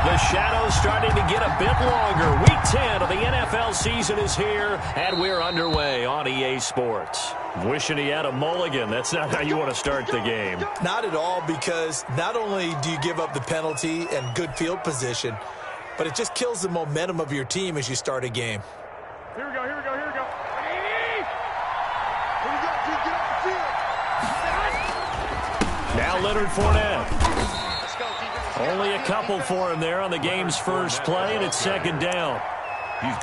The shadow's starting to get a bit longer. Week 10 of the NFL season is here, and we're underway on EA Sports. Wishing he had a mulligan. That's not how you want to start the game. Not at all, because not only do you give up the penalty and good field position, but it just kills the momentum of your team as you start a game. Here we go, here we go, here we go. Now Leonard Fournette. Only a couple for him there on the game's first play, and it's second down.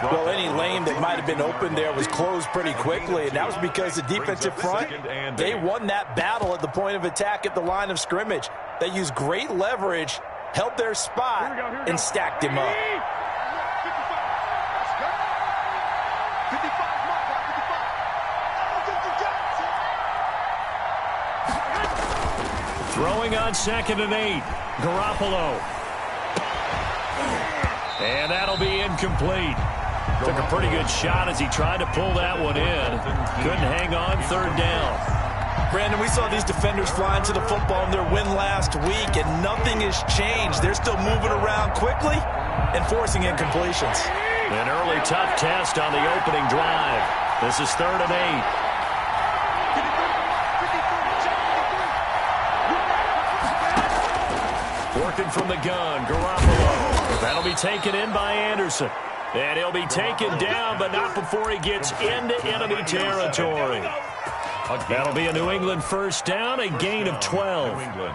Well, any lane that might have been open there was closed pretty quickly, and that was because the defensive front, they won that battle at the point of attack at the line of scrimmage. They used great leverage, held their spot, and stacked him up. Throwing on 2nd and 8. Garoppolo. And that'll be incomplete. Took a pretty good shot as he tried to pull that one in. Couldn't hang on, 3rd down. Brandon, we saw these defenders flying to the football in their win last week, and nothing has changed. They're still moving around quickly and forcing incompletions. An early tough test on the opening drive. This is 3rd and 8. Working from the gun, Garoppolo. That'll be taken in by Anderson. And he'll be taken down, but not before he gets into enemy territory. That'll be a New England first down, a gain of 12. Here we go,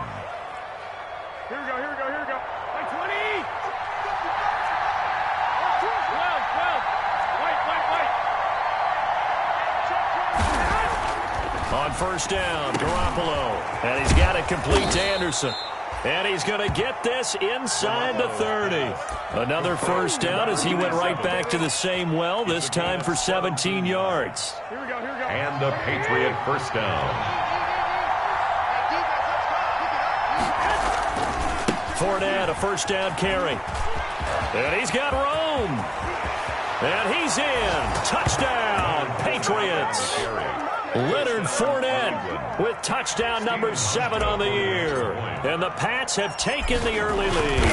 here we go, here we go. Like 20! 12, 12. Wait. On first down, Garoppolo. And he's got it complete to Anderson. And he's going to get this inside the 30. Another first down as he went right back to the same well, this time for 17 yards. Here we go, here we go. And the Patriot first down. Fournette, a first down carry. And he's got room. And he's in. Touchdown, Patriots. Leonard Fournette with touchdown number 7 on the year. And the Pats have taken the early lead.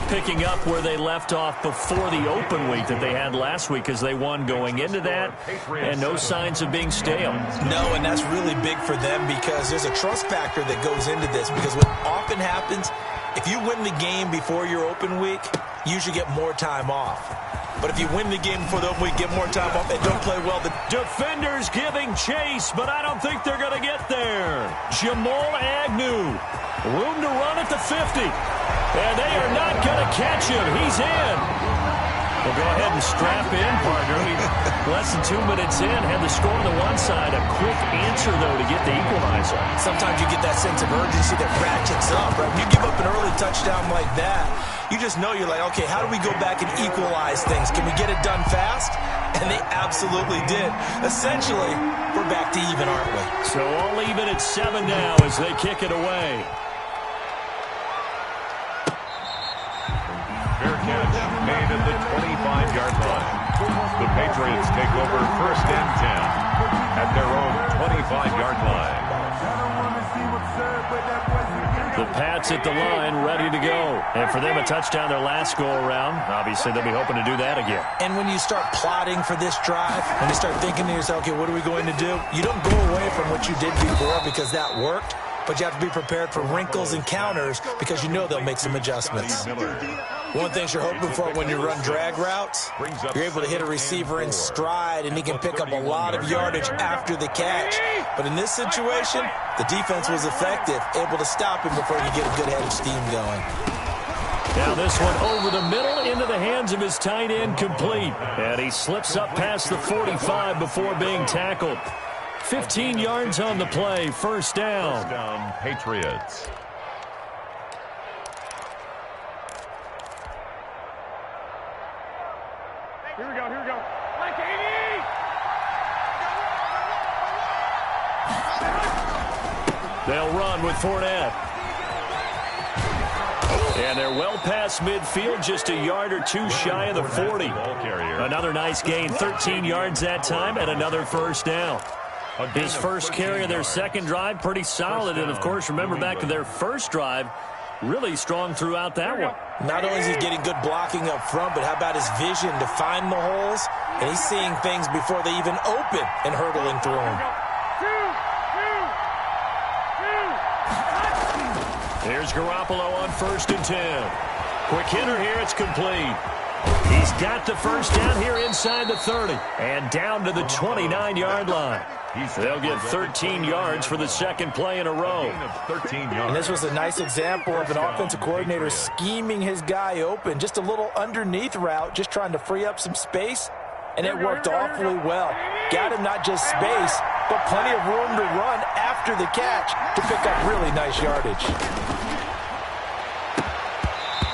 Picking up where they left off before the open week that they had last week as they won going into that. And no signs of being stale. No, and that's really big for them because there's a trust factor that goes into this. Because what often happens, if you win the game before your open week, you usually get more time off. But if you win the game before the open week, get more time off, and don't play well. The defenders giving chase, but I don't think they're going to get there. Jamal Agnew, room to run at the 50. And they are not going to catch him. He's in. We'll go ahead and strap in, partner. Less than 2 minutes in, had the score on the one side. A quick answer, though, to get the equalizer. Sometimes you get that sense of urgency that ratchets up, right? When you give up an early touchdown like that, you just know you're like, okay, how do we go back and equalize things? Can we get it done fast? And they absolutely did. Essentially, we're back to even, aren't we? So all even at 7 now as they kick it away. Fair catch made at the 25-yard line. The Patriots take over 1st and 10 at their own 25-yard line. The Pats at the line, ready to go. And for them, a touchdown their last go-around. Obviously, they'll be hoping to do that again. And when you start plotting for this drive, when you start thinking to yourself, okay, what are we going to do? You don't go away from what you did before because that worked, but you have to be prepared for wrinkles and counters because you know they'll make some adjustments. One of the things you're hoping for when you run drag routes, you're able to hit a receiver in stride, and he can pick up a lot of yardage after the catch. But in this situation, the defense was effective, able to stop him before he get a good head of steam going. Now this one over the middle into the hands of his tight end, complete. And he slips up past the 45 before being tackled. 15 yards on the play, first down. First down, Patriots. Here we go, here we go. Like 80! They'll run with Fournette. And they're well past midfield, just a yard or two shy of the 40. Another nice gain, 13 yards that time, and another first down. His first carry of their second drive, pretty solid. And, of course, remember back to their first drive, really strong throughout that one. Not only is he getting good blocking up front, but how about his vision to find the holes? And he's seeing things before they even open and hurdling through them. Here's Garoppolo on 1st and 10. Quick hitter here, it's complete. He's got the first down here inside the 30 and down to the 29-yard line. They'll get 13 yards for the second play in a row. And this was a nice example of an offensive coordinator scheming his guy open. Just a little underneath route, just trying to free up some space, and it worked awfully well. Got him not just space, but plenty of room to run after the catch to pick up really nice yardage.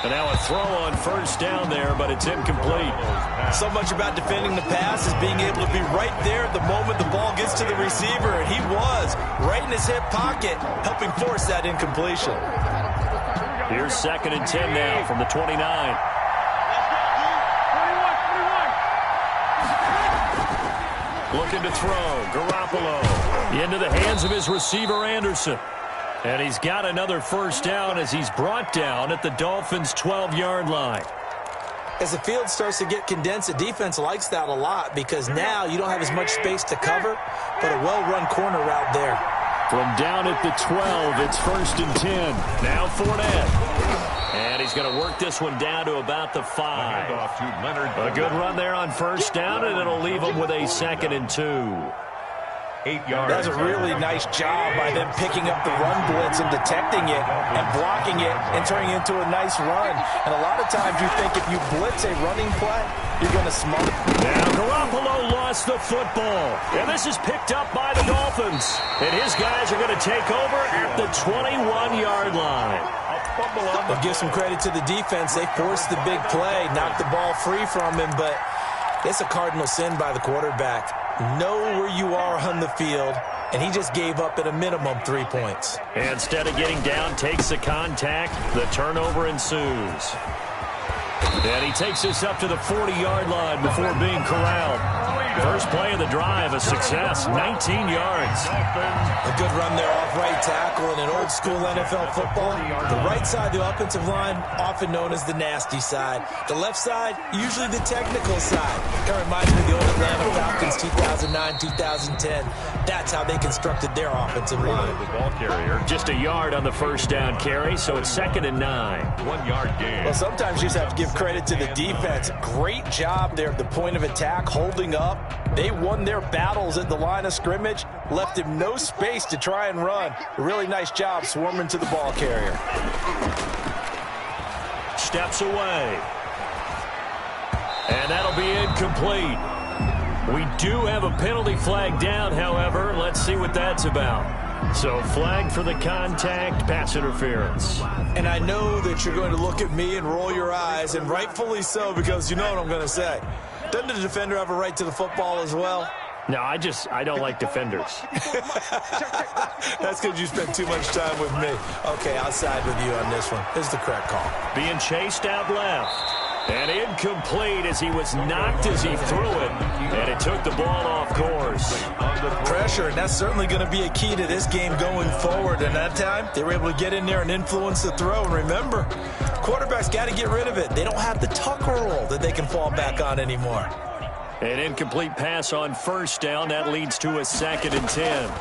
And now a throw on 1st down there, but it's incomplete. So much about defending the pass is being able to be right there at the moment the ball gets to the receiver, and he was right in his hip pocket, helping force that incompletion. Here's 2nd and 10 now from the 29. Looking to throw. Garoppolo into the hands of his receiver, Anderson. And he's got another first down as he's brought down at the Dolphins' 12-yard line. As the field starts to get condensed, the defense likes that a lot because now you don't have as much space to cover, but a well-run corner route there. From down at the 12, it's 1st and 10. Now Fournette. And he's going to work this one down to about the 5. A good run there on 1st down, and it'll leave him with a 2nd and 2. 8 yards. That's a really nice job by them picking up the run blitz and detecting it and blocking it and turning it into a nice run. And a lot of times you think if you blitz a running play, you're going to smother. Now Garoppolo lost the football. And this is picked up by the Dolphins. And his guys are going to take over at the 21-yard line. I'll give some credit to the defense. They forced the big play, knocked the ball free from him, but it's a cardinal sin by the quarterback. Know where you are on the field, and he just gave up at a minimum 3 points. Instead of getting down, takes the contact. The turnover ensues. And he takes this up to the 40-yard line before being corralled. First play of the drive, a success, 19 yards. A good run there off right tackle in an old-school NFL football. The right side of the offensive line, often known as the nasty side. The left side, usually the technical side. Kind of reminds me of the old Atlanta Falcons 2009, 2010. That's how they constructed their offensive line. The ball carrier. Just a yard on the first down carry, so it's 2nd and 9. 1 yard gain. Well, sometimes you just have to give credit to the defense. Great job there at the point of attack, holding up. They won their battles at the line of scrimmage, left him no space to try and run. A really nice job swarming to the ball carrier. Steps away. And that'll be incomplete. We do have a penalty flag down, however. Let's see what that's about. So flag for the contact, pass interference. And I know that you're going to look at me and roll your eyes, and rightfully so, because you know what I'm going to say. Doesn't the defender have a right to the football as well? No, I don't like defenders. That's because you spent too much time with me. Okay, I'll side with you on this one. This is the correct call. Being chased out left. And incomplete as he was knocked as he threw it. And it took the ball off course. Pressure, and that's certainly going to be a key to this game going forward. And that time, they were able to get in there and influence the throw. And remember, quarterbacks got to get rid of it. They don't have the tuck roll that they can fall back on anymore. An incomplete pass on first down. That leads to a 2nd and 10.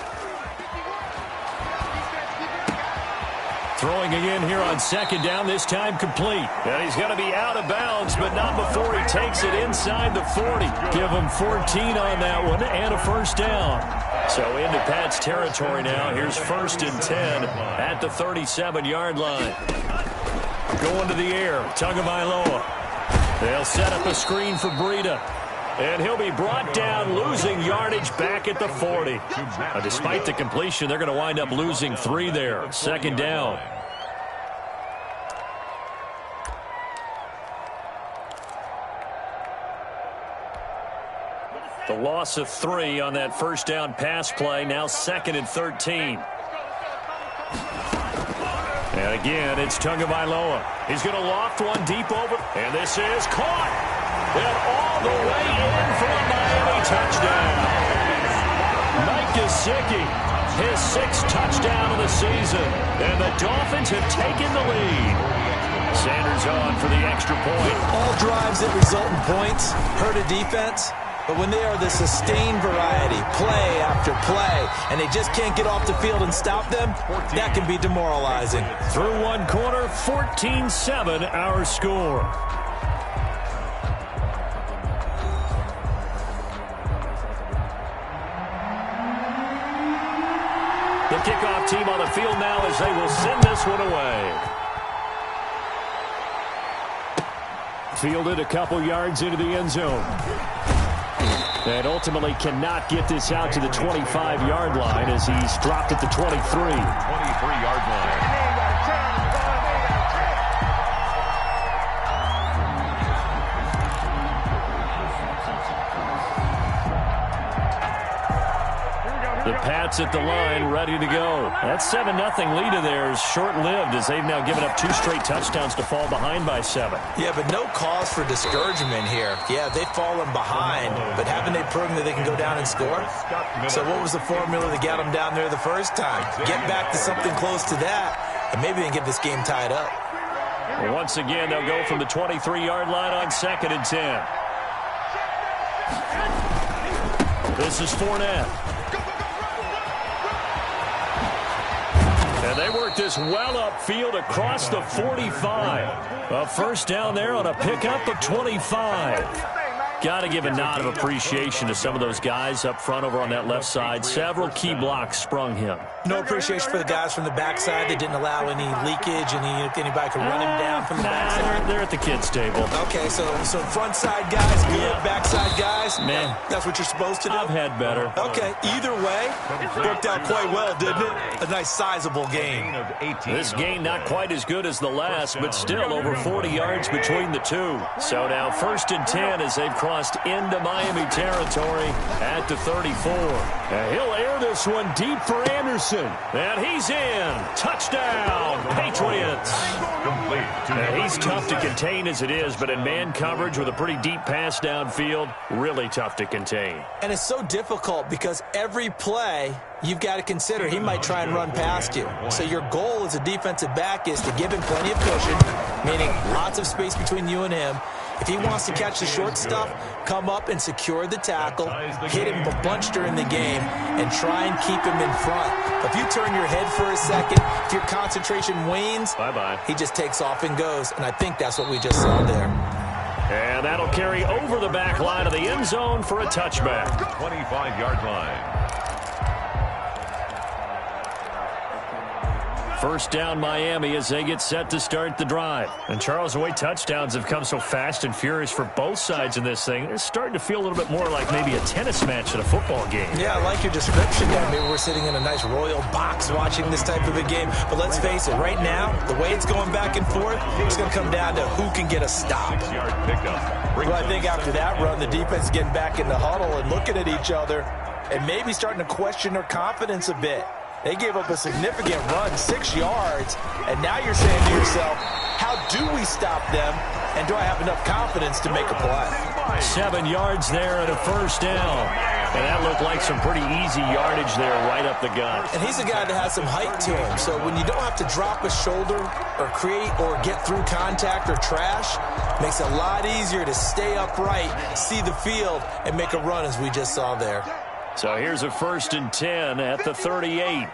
Throwing again here on 2nd down, this time complete. And he's going to be out of bounds, but not before he takes it inside the 40. Give him 14 on that one and a first down. So into Pat's territory now. Here's 1st and 10 at the 37-yard line. Going to the air, Tagovailoa. They'll set up a screen for Breida. And he'll be brought down, losing yardage back at the 40. Despite the completion, they're going to wind up losing 3 there. 2nd down. The loss of 3 on that first down pass play. Now 2nd and 13. And again, it's Tagovailoa. He's going to loft one deep over. And this is caught. And all the way in for a Miami touchdown. Mike Gesicki his 6th touchdown of the season. And the Dolphins have taken the lead. Sanders on for the extra point. All drives that result in points hurt a defense. But when they are the sustained variety, play after play, and they just can't get off the field and stop them, that can be demoralizing. Through one quarter, 14-7 our score. The kickoff team on the field now as they will send this one away. Fielded a couple yards into the end zone. And ultimately cannot get this out to the 25-yard line as he's dropped at the 23. 23-yard line. The Pats at the line, ready to go. That 7-0 lead of theirs short-lived as they've now given up 2 straight touchdowns to fall behind by 7. Yeah, but no cause for discouragement here. Yeah, they've fallen behind, but haven't they proven that they can go down and score? So what was the formula that got them down there the first time? Get back to something close to that, and maybe they can get this game tied up. Once again, they'll go from the 23-yard line on 2nd and 10. This is Fournette. And they work this well upfield across the 45. A first down there on a pickup of 25. Got to give a nod of appreciation to some of those guys up front over on that left side. Several key blocks sprung him. No appreciation for the guys from the backside. They didn't allow any leakage, and anybody could run him down from the backside. They're at the kids' table. Okay, so front side guys, good. Backside guys, man, that's what you're supposed to do. I've had better. Okay, either way, worked out quite well, didn't it? A nice sizable gain. This gain not quite as good as the last, but still over 40 yards between the two. So now 1st and 10 as they've crossed into Miami territory at the 34. And he'll air this one deep for Anderson. And he's in. Touchdown, Patriots. And he's tough to contain as it is, but in man coverage with a pretty deep pass downfield, really tough to contain. And it's so difficult because every play you've got to consider he might try and run past you. So your goal as a defensive back is to give him plenty of cushion, meaning lots of space between you and him. If he wants to catch the short stuff, come up and secure the tackle, hit him a bunch during the game, and try and keep him in front. But if you turn your head for a second, if your concentration wanes, bye-bye. He just takes off and goes, and I think that's what we just saw there. And that'll carry over the back line of the end zone for a touchback. 25-yard line. First down Miami as they get set to start the drive. And Charles, the way touchdowns have come so fast and furious for both sides in this thing, it's starting to feel a little bit more like maybe a tennis match than a football game. Yeah, I like your description there. Maybe we're sitting in a nice royal box watching this type of a game. But let's face it, right now, the way it's going back and forth, it's going to come down to who can get a stop. Well, I think after that run, the defense is getting back in the huddle and looking at each other and maybe starting to question their confidence a bit. They gave up a significant run, 6 yards, and now you're saying to yourself, how do we stop them, and do I have enough confidence to make a play? 7 yards there and a first down. And that looked like some pretty easy yardage there right up the gut. And he's a guy that has some height to him, so when you don't have to drop a shoulder or create or get through contact or trash, makes it a lot easier to stay upright, see the field, and make a run as we just saw there. So here's a 1st and 10 at the 38.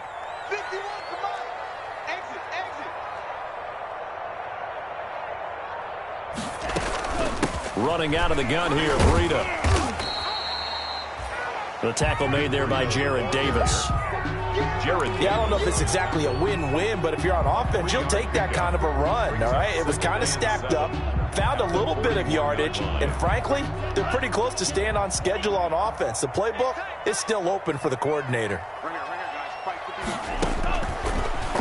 Running out of the gun here, Breida. The tackle made there by Jared Davis. Yeah, I don't know if it's exactly a win-win, but if you're on offense, you'll take that kind of a run, all right? It was kind of stacked up, found a little bit of yardage, and frankly, they're pretty close to staying on schedule on offense. The playbook is still open for the coordinator.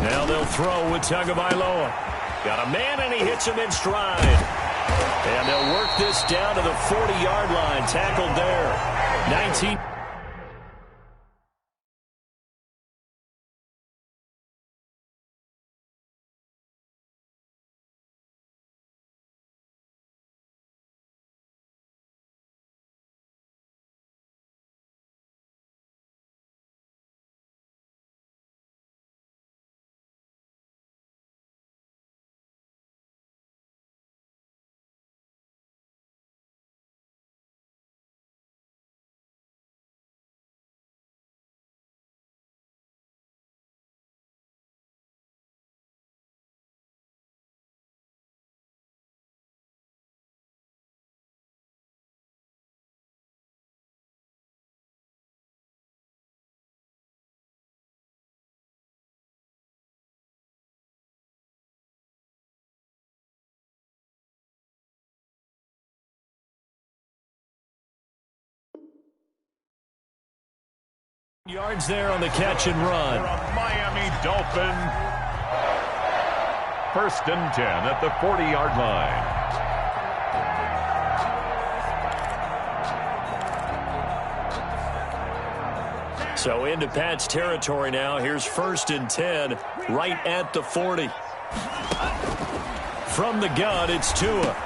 Now they'll throw with Tagovailoa. Got a man, and he hits him in stride. And they'll work this down to the 40-yard line, tackled there. 19. Yards there on the catch and run. For a Miami Dolphin. 1st and 10 at the 40-yard line. So into Pat's territory now. Here's 1st and 10 right at the 40. From the gun, it's Tua.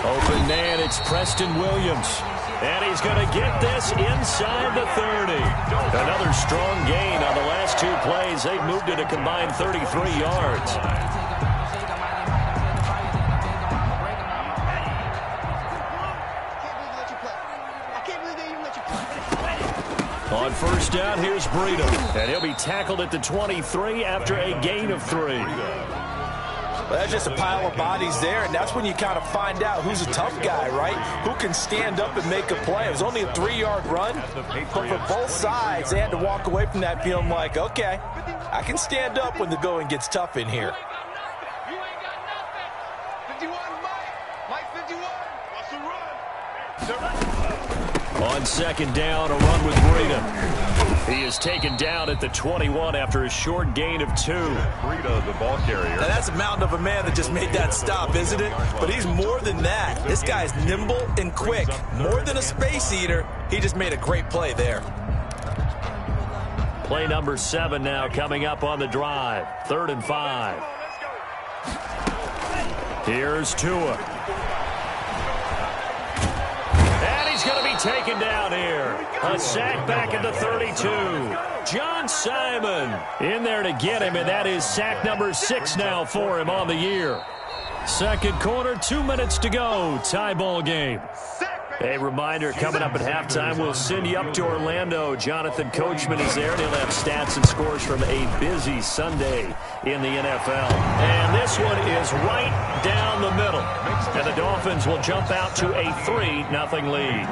Open man, it's Preston Williams. And he's going to get this inside the 30. Another strong gain on the last 2 plays. They've moved it a combined 33 yards. On 1st down, here's Breida. And he'll be tackled at the 23 after a gain of 3. Well, that's just a pile of bodies there, and that's when you kind of find out who's a tough guy, right? Who can stand up and make a play. It was only a 3-yard run, but for both sides, they had to walk away from that feeling like, okay, I can stand up when the going gets tough in here. You ain't got nothing. 51, Mike 51. On 2nd down, a run with Breida. He is taken down at the 21 after a short gain of 2. Breida, the ball carrier. Now, that's a mountain of a man that just made that stop, isn't it? But he's more than that. This guy's nimble and quick. More than a space eater. He just made a great play there. Play number 7 now coming up on the drive. 3rd and 5. Here's Tua. He's going to be taken down here. A sack back at the 32. John Simon in there to get him, and that is sack number 6 now for him on the year. 2nd quarter, 2 minutes to go. Tie ball game. A reminder, coming up at halftime, we'll send you up to Orlando. Jonathan Coachman is there, and he'll have stats and scores from a busy Sunday in the NFL. And this one is right down the middle. And the Dolphins will jump out to a 3-0 lead.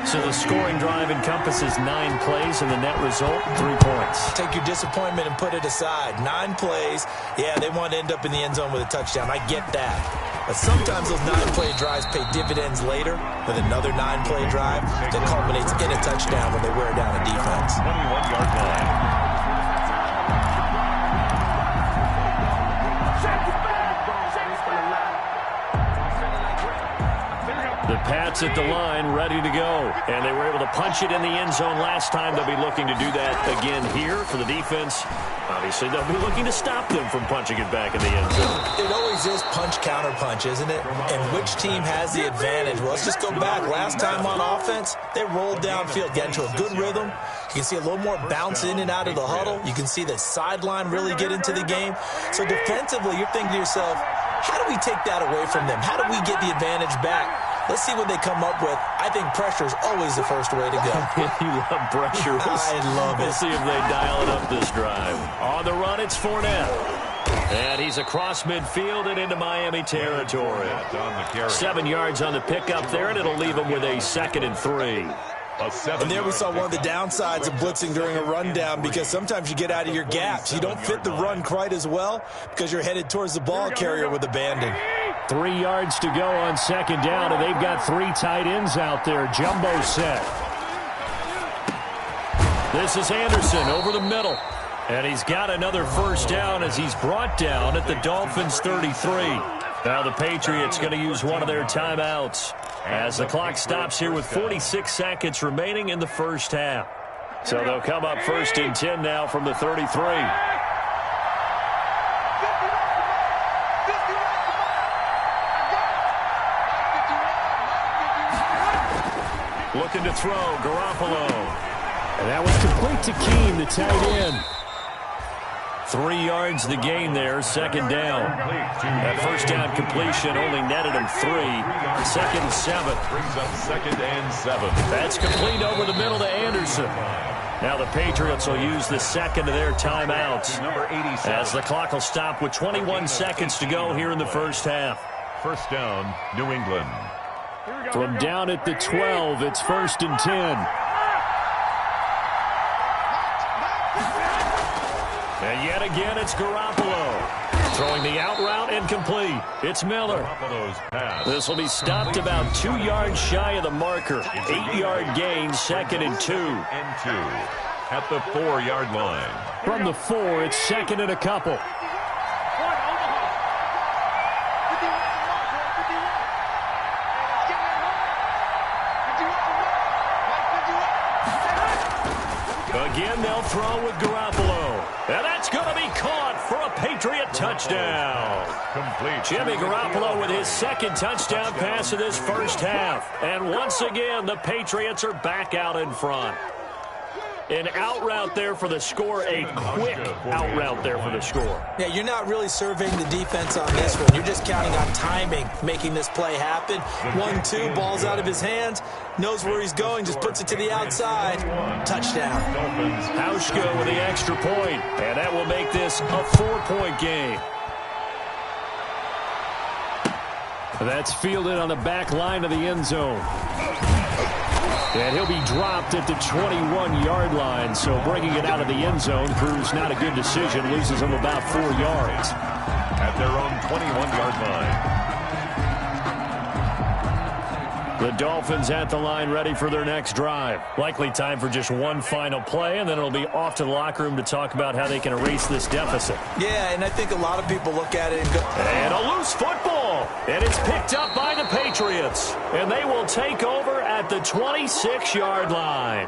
So the scoring drive encompasses 9 plays, and the net result, 3 points. Take your disappointment and put it aside. 9 plays. Yeah, they want to end up in the end zone with a touchdown. I get that. But sometimes those 9-play drives pay dividends later with another 9-play drive that culminates in a touchdown when they wear down a defense. 21-yard line. The Pats at the line, ready to go. And they were able to punch it in the end zone last time. They'll be looking to do that again here for the defense. Obviously, they'll be looking to stop them from punching it back in the end zone. It always is punch-counter-punch, isn't it? And which team has the advantage? Well, let's just go back. Last time on offense, they rolled downfield, got into a good rhythm. You can see a little more bounce in and out of the huddle. You can see the sideline really get into the game. So defensively, you're thinking to yourself, how do we take that away from them? How do we get the advantage back? Let's see what they come up with. I think pressure is always the first way to go. You love pressure. I love it. We'll see if they dial it up this drive. On the run, it's Fournette. And he's across midfield and into Miami territory. 7 yards on the pickup there, and it'll leave him with a 2nd and 3. And there we saw one of the downsides of blitzing during a rundown, because sometimes you get out of your gaps. You don't fit the run quite as well because you're headed towards the ball carrier with abandon. 3 yards to go on 2nd down, and they've got 3 tight ends out there. Jumbo set. This is Anderson over the middle. And he's got another 1st down as he's brought down at the Dolphins' 33. Now the Patriots going to use one of their timeouts as the clock stops here with 46 seconds remaining in the first half. So they'll come up 1st and 10 now from the 33. Looking to throw, Garoppolo. And that was complete to Keene, the tight end. 3 yards the gain there, 2nd down. That 1st down completion only netted him 3. 2nd and 7. Brings up 2nd and 7. That's complete over the middle to Anderson. Now the Patriots will use the 2nd of their timeouts Number 87. as the clock will stop with 21 seconds to go here in the first half. 1st down, New England. From down at the 12, it's 1st and 10. And yet again, it's Garoppolo. Throwing the out route incomplete. It's Miller. This will be stopped about 2 yards shy of the marker. 8-yard gain, 2nd and 2. at the 4-yard line. From the 4, it's second and a couple. Again, they'll throw with Garoppolo. And that's going to be caught for a Patriot touchdown. Complete. Jimmy Garoppolo with his second touchdown pass of this first half. And once again, the Patriots are back out in front. An out route there for the score, a quick out route there for the score. Yeah, you're not really surveying the defense on this one. You're just counting on timing, making this play happen. 1-2, ball's out of his hands, knows where he's going, just puts it to the outside. Touchdown. Hauschka with the extra point, and that will make this a 4-point game. That's fielded on the back line of the end zone. And he'll be dropped at the 21-yard line, so bringing it out of the end zone proves not a good decision, loses him about 4 yards. At their own 21-yard line. The Dolphins at the line ready for their next drive. Likely time for just one final play, and then it'll be off to the locker room to talk about how they can erase this deficit. Yeah, and I think a lot of people look at it and go... And a loose football, and it's picked up by the Patriots, and they will take over at the 26-yard line.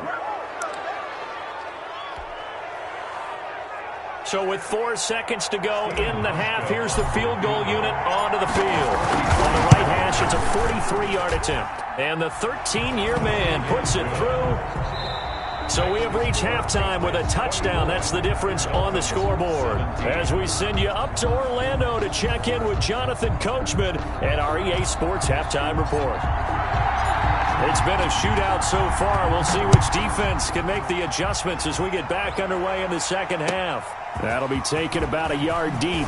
So with 4 seconds to go in the half, here's the field goal unit onto the field. On the right hash, it's a 43-yard attempt. And the 13-year man puts it through. So we have reached halftime with a touchdown. That's the difference on the scoreboard. As we send you up to Orlando to check in with Jonathan Coachman at our EA Sports Halftime Report. It's been a shootout so far. We'll see which defense can make the adjustments as we get back underway in the second half. That'll be taken about a yard deep.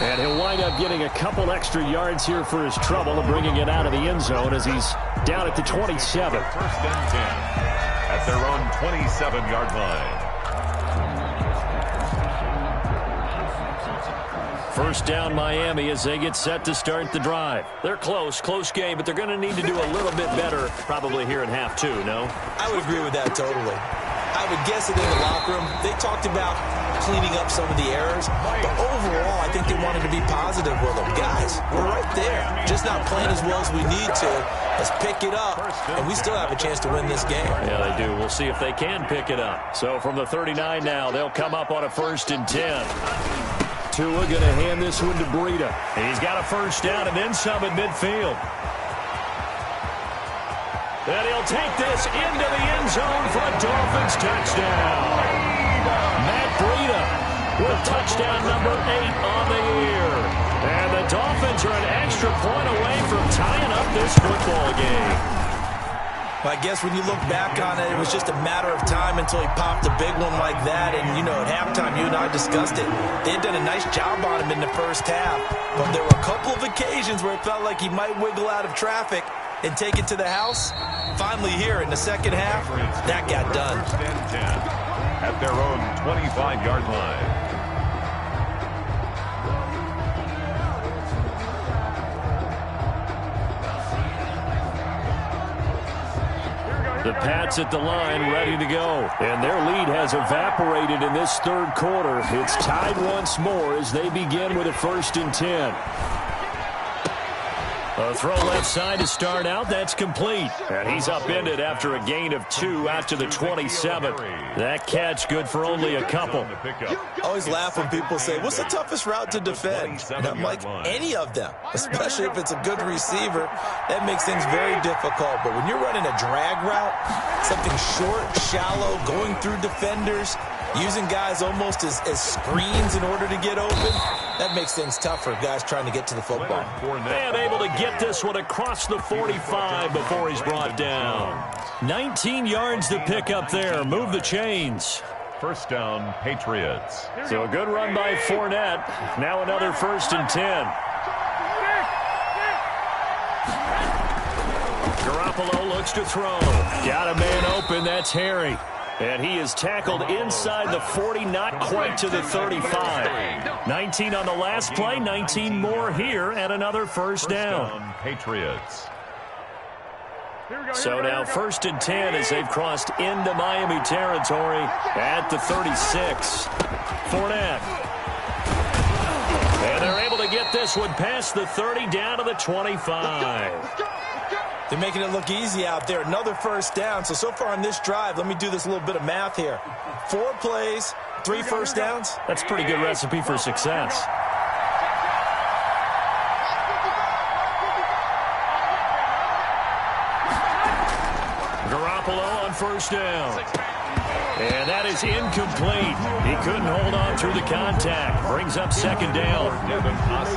And he'll wind up getting a couple extra yards here for his trouble and bringing it out of the end zone as he's down at the 27. First and 10 at their own 27-yard line. First down Miami as they get set to start the drive. They're close game, but they're going to need to do a little bit better probably here in half 2, no? I would agree with that totally. I would guess that in the locker room, they talked about cleaning up some of the errors, but overall, I think they wanted to be positive with them. Guys, we're right there, just not playing as well as we need to. Let's pick it up, and we still have a chance to win this game. Yeah, they do. We'll see if they can pick it up. So from the 39 now, they'll come up on a 1st and 10. Tua going to hand this one to Breida. He's got a first down and then some at midfield. And he'll take this into the end zone for a Dolphins touchdown. Matt Breida with touchdown number 8 on the year. And the Dolphins are an extra point away from tying up this football game. I guess when you look back on it, it was just a matter of time until he popped a big one like that. And, you know, at halftime, you and I discussed it. They had done a nice job on him in the first half. But there were a couple of occasions where it felt like he might wiggle out of traffic and take it to the house. Finally here in the second half, that got done. First and 10 at their own 25-yard line. The Pats at the line ready to go. And their lead has evaporated in this third quarter. It's tied once more as they begin with a 1st and 10. A throw left side to start out. That's complete. And he's upended after a gain of 2 out to the 27. That catch good for only a couple. I always laugh when people say, what's the toughest route to defend? And I'm like, any of them, especially if it's a good receiver. That makes things very difficult. But when you're running a drag route, something short, shallow, going through defenders, using guys almost as screens in order to get open, that makes things tougher, guys trying to get to the football. And able to get this one across the 45 before he's brought down. 19 yards to pick up there. Move the chains. First down, Patriots. So a good run by Fournette. Now another 1st and 10. Garoppolo looks to throw. Got a man open. That's Harry. And he is tackled inside the 40, not quite to the 35. 19 on the last play, 19 more here, and another first down. Patriots. So now 1st and 10 as they've crossed into Miami territory at the 36. Fournette. And they're able to get this one past the 30 down to the 25. They're making it look easy out there. Another first down. So far on this drive, let me do this little bit of math here. 4 plays, 3 first downs. That's a pretty good recipe for success. Garoppolo on first down. And that is incomplete. He couldn't hold on through the contact. Brings up 2nd down.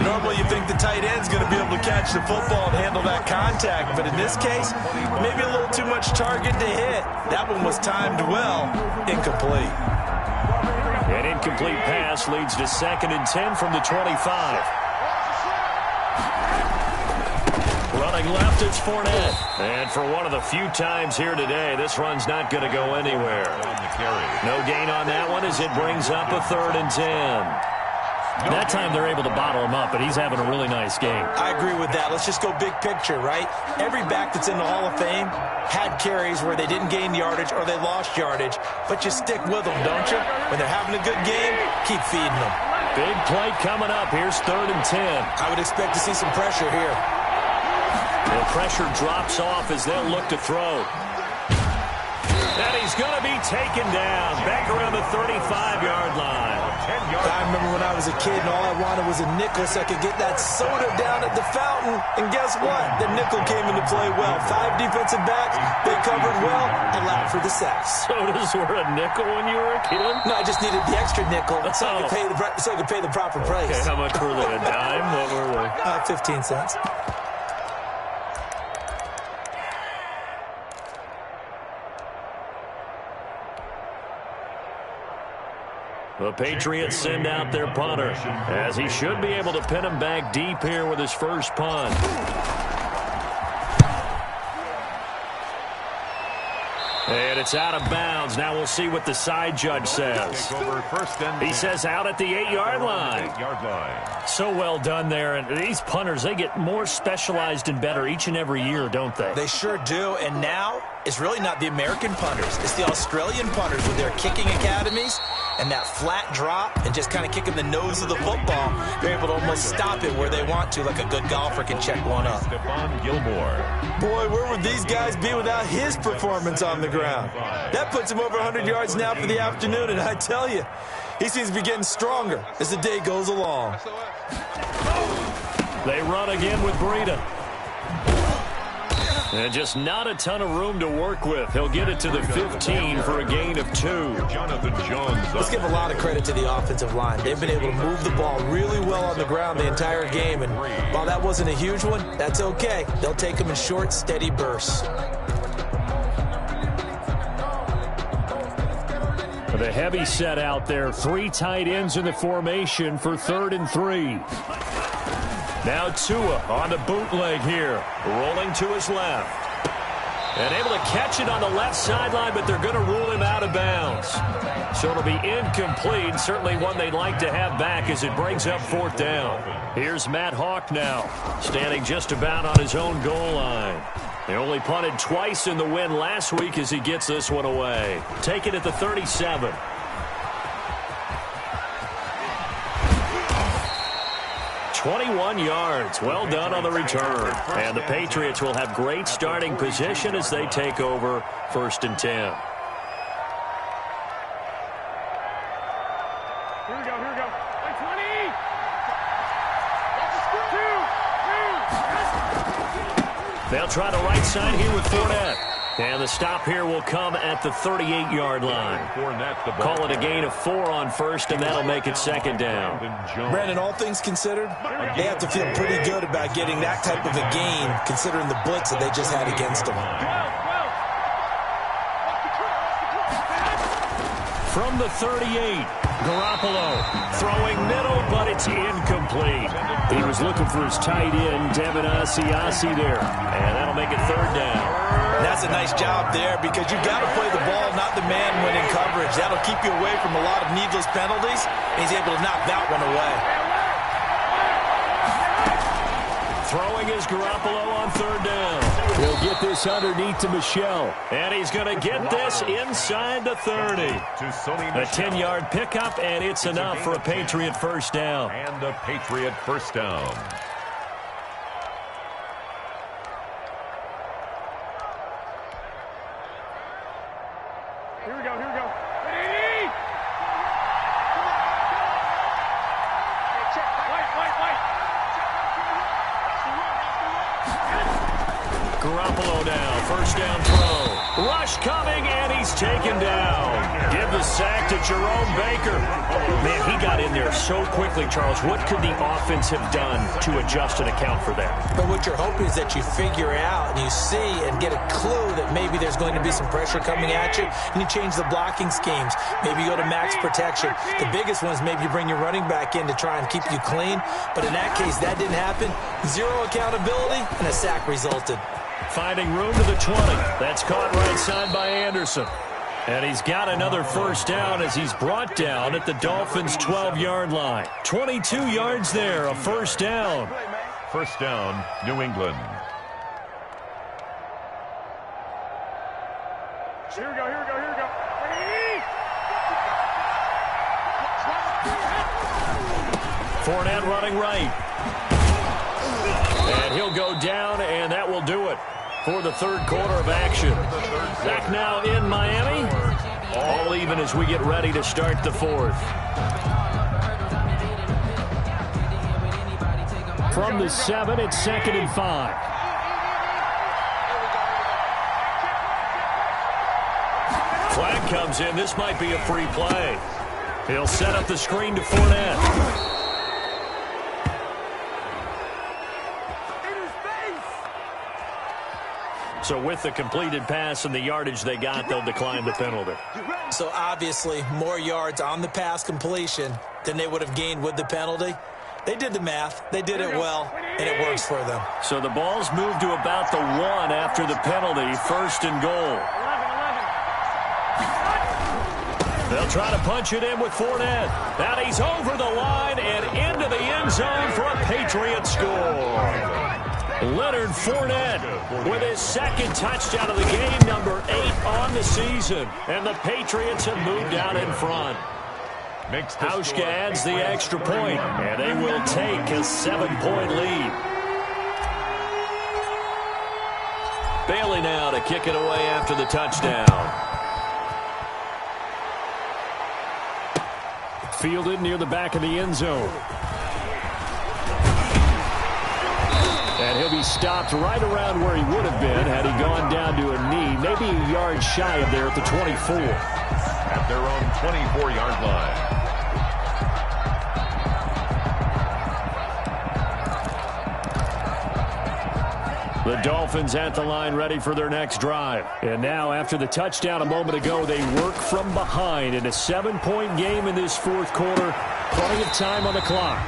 Normally you think the tight end's going to be able to catch the football and handle that contact. But in this case, maybe a little too much target to hit. That one was timed well. Incomplete. An incomplete pass leads to 2nd and 10 from the 25. Running left, it's Fournette. And for one of the few times here today, this run's not going to go anywhere. No gain on that one as it brings up a 3rd and 10. That time they're able to bottle him up, but he's having a really nice game. I agree with that. Let's just go big picture, right? Every back that's in the Hall of Fame had carries where they didn't gain yardage or they lost yardage, but you stick with them, don't you? When they're having a good game, keep feeding them. Big play coming up. Here's 3rd and 10. I would expect to see some pressure here. The pressure drops off as they'll look to throw. And he's going to be taken down back around the 35-yard line. I remember when I was a kid and all I wanted was a nickel so I could get that soda down at the fountain. And guess what? The nickel came into play well. 5 defensive backs, they covered well, allowed for the sacks. Sodas were a nickel when you were a kid? No, I just needed the extra nickel so I could pay the proper price. Okay, how much were they? A dime? What were they? 15 cents. The Patriots send out their punter, as he should be able to pin him back deep here with his first punt. And it's out of bounds. Now we'll see what the side judge says. He says out at the 8-yard line. So well done there. And these punters, they get more specialized and better each and every year, don't they? They sure do. And now it's really not the American punters. It's the Australian punters with their kicking academies and that flat drop and just kind of kicking the nose of the football. They're able to almost stop it where they want to, like a good golfer can check one up. Boy, where would these guys be without his performance on the ground? That puts him over 100 yards now for the afternoon, and I tell you, he seems to be getting stronger as the day goes along. They run again with Breida. And just not a ton of room to work with. He'll get it to the 15 for a gain of 2. Let's give a lot of credit to the offensive line. They've been able to move the ball really well on the ground the entire game. And while that wasn't a huge one, that's okay. They'll take them in short, steady bursts. The heavy set out there. 3 tight ends in the formation for 3rd and 3. Now Tua on the bootleg here. Rolling to his left. And able to catch it on the left sideline, but they're going to rule him out of bounds. So it'll be incomplete. Certainly one they'd like to have back as it brings up 4th down. Here's Matt Hawk now, standing just about on his own goal line. They only punted twice in the win last week as he gets this one away. Take it at the 37. "21 yards. Well done on the return. And the Patriots will have great starting position as they take over 1st and 10. Here we go, here we go. Like 20! They'll try the right side here with Fournette. And the stop here will come at the 38-yard line. Call it a gain of 4 on 1st, and that'll make it 2nd down. Brandon, all things considered, they have to feel pretty good about getting that type of a gain, considering the blitz that they just had against them. From the 38, Garoppolo throwing middle, but it's incomplete. He was looking for his tight end, Devin Asiasi there, and that'll make it 3rd down. That's a nice job there because you've got to play the ball, not the man when in coverage. That'll keep you away from a lot of needless penalties, and he's able to knock that one away. Throwing is Garoppolo on third down. He'll get this underneath to Michelle. And he's going to get this inside the 30. A 10-yard pickup, and it's enough for a Patriot first down. And a Patriot first down. Here we go, here we go. Garoppolo now, first down throw. Rush coming, and he's taken down. Give the sack to Jerome Baker. Man, he got in there so quickly, Charles. What could the offense have done to adjust and account for that? But what you're hoping is that you figure out and you see and get a clue that maybe there's going to be some pressure coming at you, and you change the blocking schemes. Maybe you go to max protection. The biggest one is maybe you bring your running back in to try and keep you clean. But in that case, that didn't happen. Zero accountability, and a sack resulted. Finding room to the 20. That's caught right side by Anderson. And he's got another first down as he's brought down at the Dolphins' 12-yard line. 22 yards there, a first down. First down, New England. Here we go, here we go, here we go. Fournette running right. And he'll go down, and that will do it for the third quarter of action. Back now in Miami. All even as we get ready to start the fourth. From the 7, it's 2nd and 5. Flag comes in. This might be a free play. He'll set up the screen to Fournette. So with the completed pass and the yardage they got, they'll decline the penalty. So obviously more yards on the pass completion than they would have gained with the penalty. They did the math. They did it well, and it works for them. So the ball's moved to about the 1 after the penalty, 1st and goal. They'll try to punch it in with Fournette. And he's over the line and into the end zone for a Patriot score. Leonard Fournette with his 2nd touchdown of the game, number 8 on the season. And the Patriots have moved out in front. Hauschka adds the extra point, and they will take a 7-point lead. Bailey now to kick it away after the touchdown. Fielded near the back of the end zone. And he'll be stopped right around where he would have been had he gone down to a knee, maybe a yard shy of there at the 24. At their own 24-yard line. The Dolphins at the line ready for their next drive. And now after the touchdown a moment ago, they work from behind in a 7-point game in this fourth quarter. Plenty of time on the clock.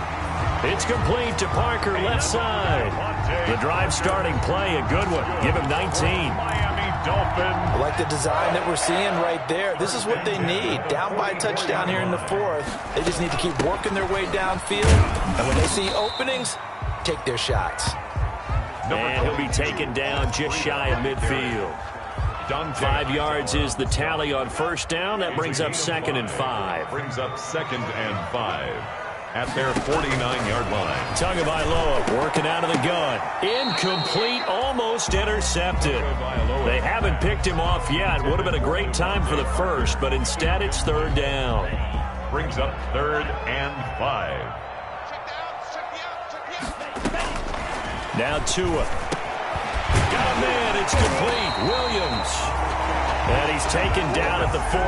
It's complete to Parker, left side. The drive starting play, a good one. Give him 19. Miami Dolphins. I like the design that we're seeing right there. This is what they need. Down by a touchdown here in the fourth. They just need to keep working their way downfield. And when they see openings, take their shots. And he'll be taken down just shy of midfield. 5 yards is the tally on first down. That brings up 2nd and 5. Brings up 2nd and 5. At their 49-yard line. Tagovailoa working out of the gun. Incomplete, almost intercepted. They haven't picked him off yet. Would have been a great time for the first, but instead it's 3rd down. Brings up 3rd and 5. Now Tua. Got him in. It's complete. Williams. And he's taken down at the 43,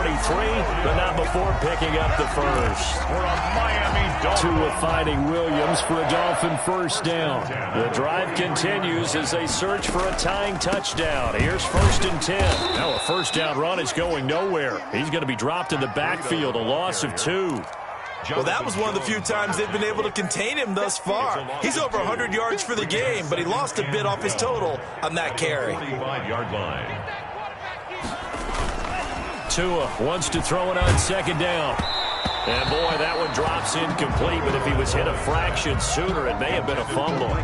but not before picking up the first. For a Miami Dolphins. Tua finding Williams for a Dolphin first down. The drive continues as they search for a tying touchdown. Here's 1st and 10. Now a first down run is going nowhere. He's going to be dropped in the backfield, a loss of 2. Well, that was one of the few times they've been able to contain him thus far. He's over 100 yards for the game, but he lost a bit off his total on that carry. 45-yard line. Tua wants to throw it on 2nd down. And, boy, that one drops incomplete, but if he was hit a fraction sooner, it may have been a fumble.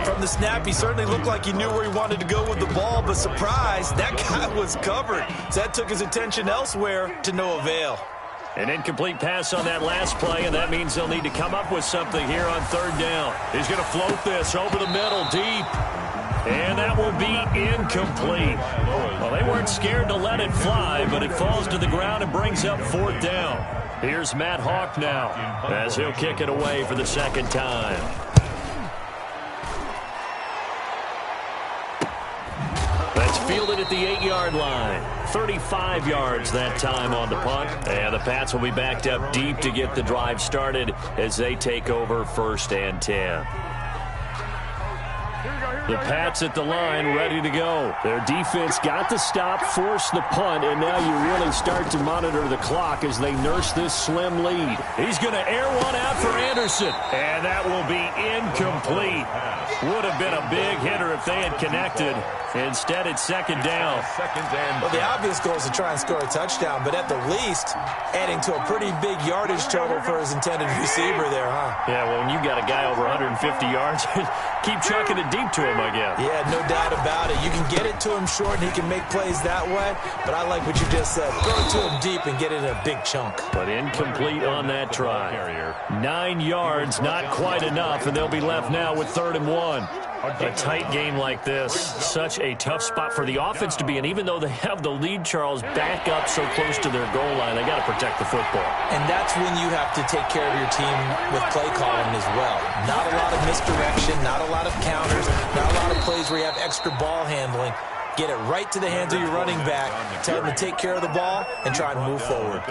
From the snap, he certainly looked like he knew where he wanted to go with the ball, but surprise, that guy was covered. So that took his attention elsewhere to no avail. An incomplete pass on that last play, and that means they'll need to come up with something here on third down. He's going to float this over the middle, deep. And that will be incomplete. Well, they weren't scared to let it fly, but it falls to the ground and brings up fourth down. Here's Matt Hawk now as he'll kick it away for the second time. That's fielded at the 8-yard line. 35 yards that time on the punt. And the Pats will be backed up deep to get the drive started as they take over 1st and 10. The Pats at the line, ready to go. Their defense got the stop, forced the punt, and now you really start to monitor the clock as they nurse this slim lead. He's going to air one out for Anderson, and that will be incomplete. Would have been a big hitter if they had connected. Instead, it's second down. Well, the obvious goal is to try and score a touchdown, but at the least, adding to a pretty big yardage total for his intended receiver there, huh? Yeah, well, when you got a guy over 150 yards, keep chucking it deep to him, I guess. Yeah, no doubt about it. You can get it to him short, and he can make plays that way, but I like what you just said. Throw it to him deep and get it in a big chunk. But incomplete on that try. 9 yards, not quite enough, and they'll be left now with 3rd and 1. A tight game like this, such a tough spot for the offense to be in. Even though they have the lead, Charles, back up so close to their goal line, they got to protect the football. And that's when you have to take care of your team with play calling as well. Not a lot of misdirection, not a lot of counters, not a lot of plays where you have extra ball handling. Get it right to the hands of your running back, tell them to take care of the ball, and try and move forward.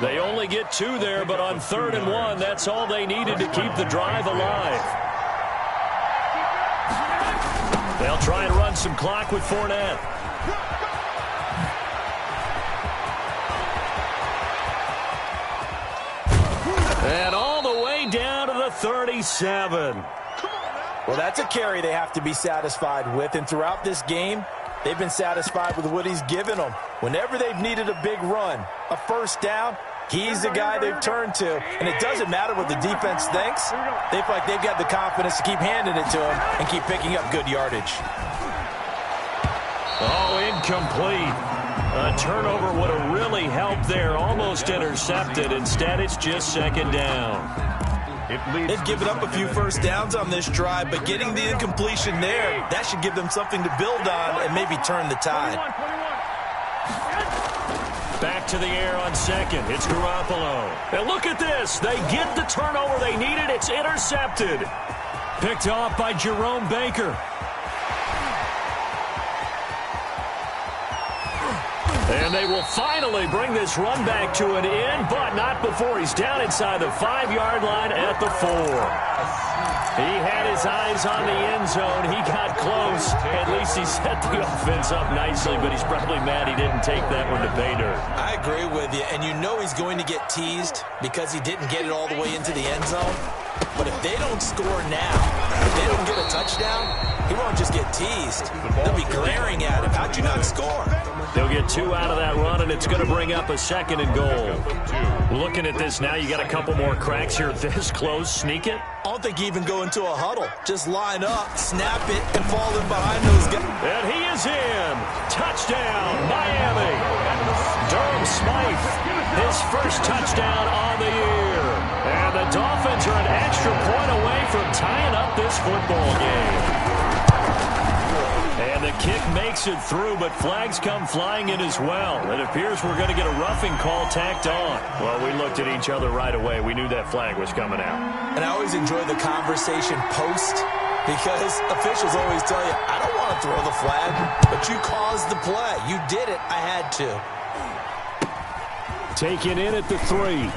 They only get 2 there, but on 3rd and 1, that's all they needed to keep the drive alive. They'll try and run some clock with Fournette. And all the way down to the 37. Well, that's a carry they have to be satisfied with, and throughout this game, they've been satisfied with what he's given them. Whenever they've needed a big run, a first down, he's the guy they've turned to, and it doesn't matter what the defense thinks. They feel like they've got the confidence to keep handing it to him and keep picking up good yardage. Oh, incomplete. A turnover would have really helped there, almost intercepted. Instead, it's just second down. They've given up a few first downs on this drive, but getting the incompletion there, that should give them something to build on and maybe turn the tide. Back to the air on second. It's Garoppolo. And look at this. They get the turnover they needed. It's intercepted. Picked off by Jerome Baker. And they will finally bring this run back to an end, but not before he's down inside the 5-yard line at the 4. He had his eyes on the end zone. He got close. At least he set the offense up nicely, but he's probably mad he didn't take that one to pay dirt. I agree with you, and you know he's going to get teased because he didn't get it all the way into the end zone. But if they don't score now, if they don't get a touchdown, he won't just get teased. They'll be glaring at him. How'd you not score? They'll get 2 out of that run, and it's going to bring up a 2nd and goal. Looking at this now, you got a couple more cracks here. This close, sneak it. I don't think you even go into a huddle. Just line up, snap it, and fall in behind those guys. And he is in. Touchdown, Miami. Durham Smythe, his first touchdown on the year. And the Dolphins are an extra point away from tying up this football game. And the kick makes it through, but flags come flying in as well. It appears we're going to get a roughing call tacked on. Well, we looked at each other right away. We knew that flag was coming out. And I always enjoy the conversation post because officials always tell you, I don't want to throw the flag, but you caused the play. You did it. I had to. Taken in at the 3.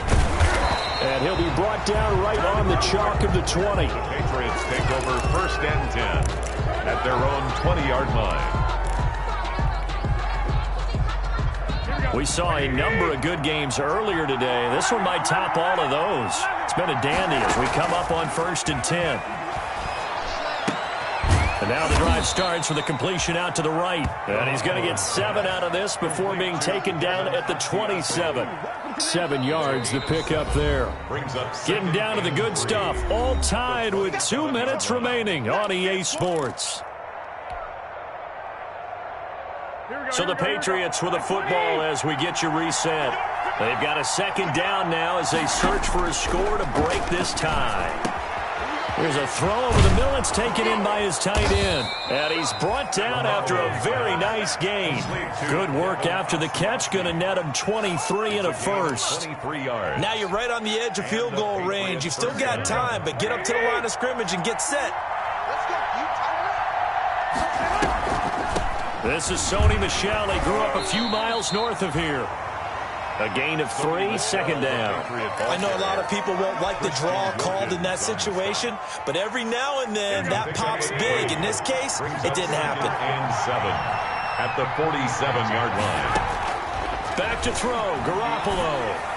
And he'll be brought down right on the chalk of the 20. The Patriots take over 1st and 10 at their own 20-yard line. We saw a number of good games earlier today. This one might top all of those. It's been a dandy as we come up on 1st and 10. And now the drive starts with a completion out to the right. And he's going to get 7 out of this before being taken down at the 27. 7 yards to pick up there. Getting down to the good stuff. All tied with 2 minutes remaining on EA Sports. So the Patriots with a football as we get you reset. They've got a second down now as they search for a score to break this tie. There's a throw over the middle. It's taken in by his tight end. And he's brought down after a very nice gain. Good work after the catch. Going to net him 23 and a first. Now you're right on the edge of field goal range. You've still got time, but get up to the line of scrimmage and get set. This is Sony Michel. He grew up a few miles north of here. A gain of 3, second down. I know a lot of people won't like the draw called in that situation, but every now and then that pops big. In this case, it didn't happen. And 7 at the 47-yard line. Back to throw, Garoppolo.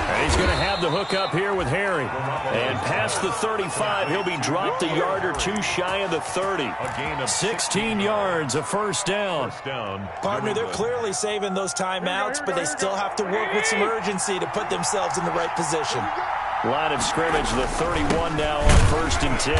And he's going to have the hook up here with Harry. And past the 35, he'll be dropped a yard or 2 shy of the 30. 16 yards, a first down. Partner, they're clearly saving those timeouts, but they still have to work with some urgency to put themselves in the right position. Line of scrimmage, the 31 now on 1st and 10.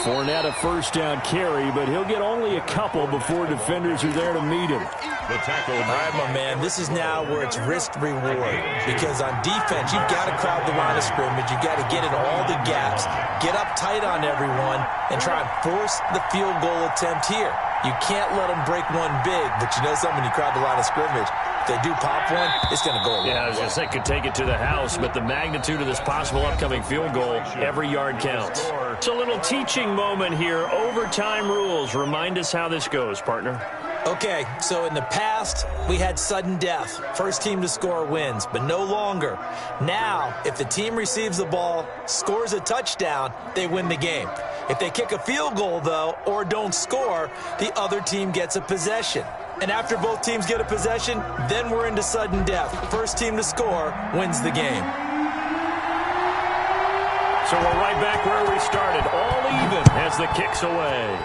Fournette a first down carry, but he'll get only a couple before defenders are there to meet him. The tackle. All right, my man, this is now where it's risk-reward. Because on defense, you've got to crowd the line of scrimmage. You've got to get in all the gaps, get up tight on everyone, and try and force the field goal attempt here. You can't let them break one big, but you know something, when you crowd the line of scrimmage, if they do pop one, it's going to go away. Yeah, I was going to say, could take it to the house, but the magnitude of this possible upcoming field goal, every yard counts. It's a little teaching moment here. Overtime rules. Remind us how this goes, partner. Okay, so in the past, we had sudden death. First team to score wins, but no longer. Now, if the team receives the ball, scores a touchdown, they win the game. If they kick a field goal, though, or don't score, the other team gets a possession. And after both teams get a possession, then we're into sudden death. First team to score wins the game. So we're right back where we started, all even as the kick's away.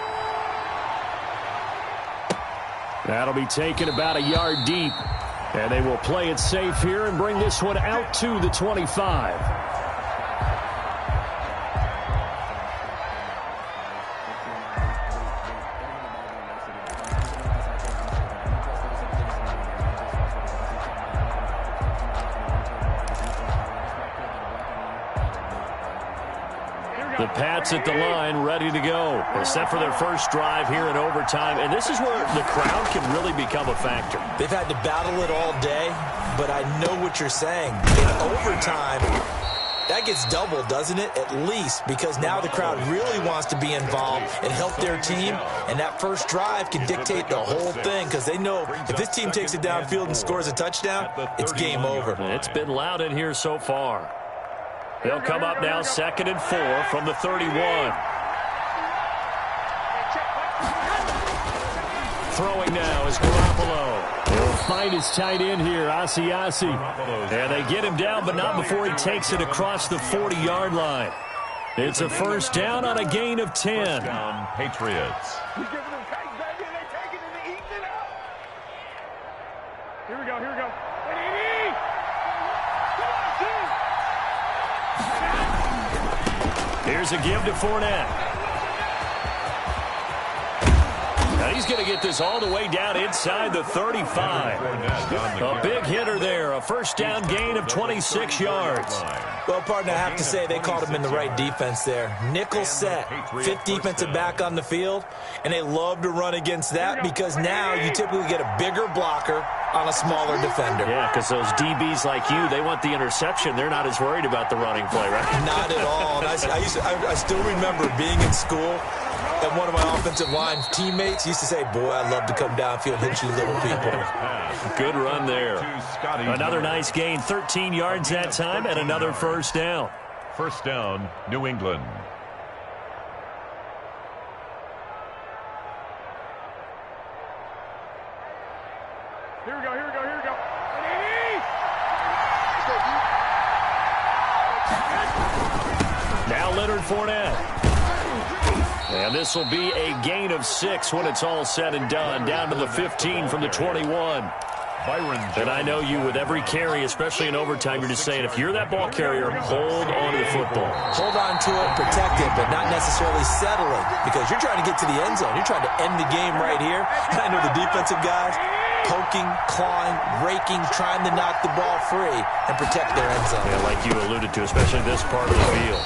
That'll be taken about a yard deep. And they will play it safe here and bring this one out to the 25. The Pats at the line, ready to go. They're set for their first drive here in overtime. And this is where the crowd can really become a factor. They've had to battle it all day, but I know what you're saying. In overtime, that gets doubled, doesn't it? At least, because now the crowd really wants to be involved and help their team. And that first drive can dictate the whole thing, because they know if this team takes it downfield and scores a touchdown, it's game over. It's been loud in here so far. They'll come up now 2nd and 4 from the 31. Throwing now is Garoppolo. He'll find his tight end here, Asiasi. And they get him down, but not before he takes it across the 40-yard line. It's a first down on a gain of 10. Patriots. Here we go, here we go. Here's a give to Fournette. Now he's going to get this all the way down inside the 35. A big hitter there. A first down gain of 26 yards. Well, partner, I have to say they called him in the right defense there. Nickel set, 5th defensive back on the field, and they love to run against that because now you typically get a bigger blocker on a smaller defender. Yeah, because those DBs like you, they want the interception. They're not as worried about the running play, right? Not at all. And I still remember being in school, and one of my offensive line teammates used to say, boy, I'd love to come downfield and hit you little people. Good run there. Another nice gain, 13 yards that time, and another first down. First down, New England. Here we go, here we go, here we go. Now Leonard Fournette. And this will be a gain of 6 when it's all said and done, down to the 15 from the 21. And I know you, with every carry, especially in overtime, you're just saying, if you're that ball carrier, hold on to the football. Hold on to it, protect it, but not necessarily settle it, because you're trying to get to the end zone. You're trying to end the game right here. And I know the defensive guys poking, clawing, raking, trying to knock the ball free and protect their end zone. Yeah, like you alluded to, especially this part of the field.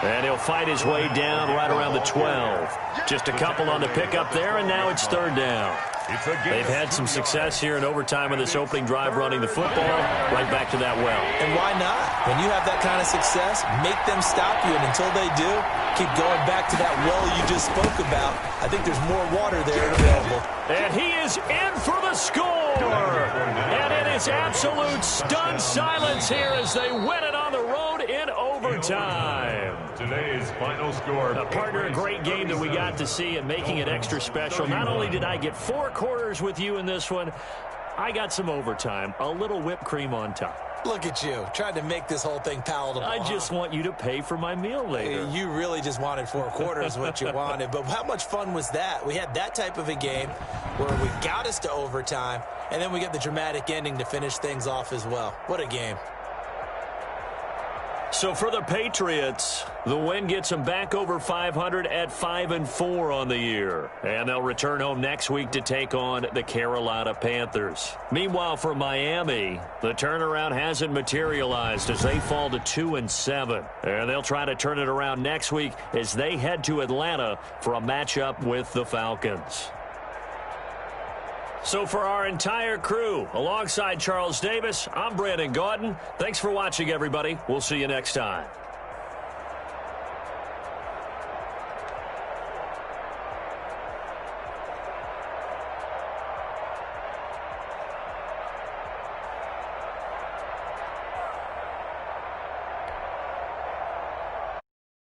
And he'll fight his way down right around the 12. Just a couple on the pickup there, and now it's 3rd down. They've had some success here in overtime in this opening drive running the football. Right back to that well. And why not? When you have that kind of success, make them stop you, and until they do, keep going back to that well you just spoke about. I think there's more water there available. And he is in for the score. And it is absolute stunned silence here as they win it on the road in overtime. Today's final score. Partner, a great game that we got to see and making it extra special. Not only did I get 4 quarters with you in this one, I got some overtime, a little whipped cream on top. Look at you, trying to make this whole thing palatable. I just want you to pay for my meal later. You really just wanted 4 quarters what you wanted, but how much fun was that? We had that type of a game where we got us to overtime, and then we get the dramatic ending to finish things off as well. What a game. So for the Patriots, the win gets them back over 500 at 5-4 on the year. And they'll return home next week to take on the Carolina Panthers. Meanwhile, for Miami, the turnaround hasn't materialized as they fall to 2-7. And they'll try to turn it around next week as they head to Atlanta for a matchup with the Falcons. So for our entire crew, alongside Charles Davis, I'm Brandon Gaudin. Thanks for watching, everybody. We'll see you next time.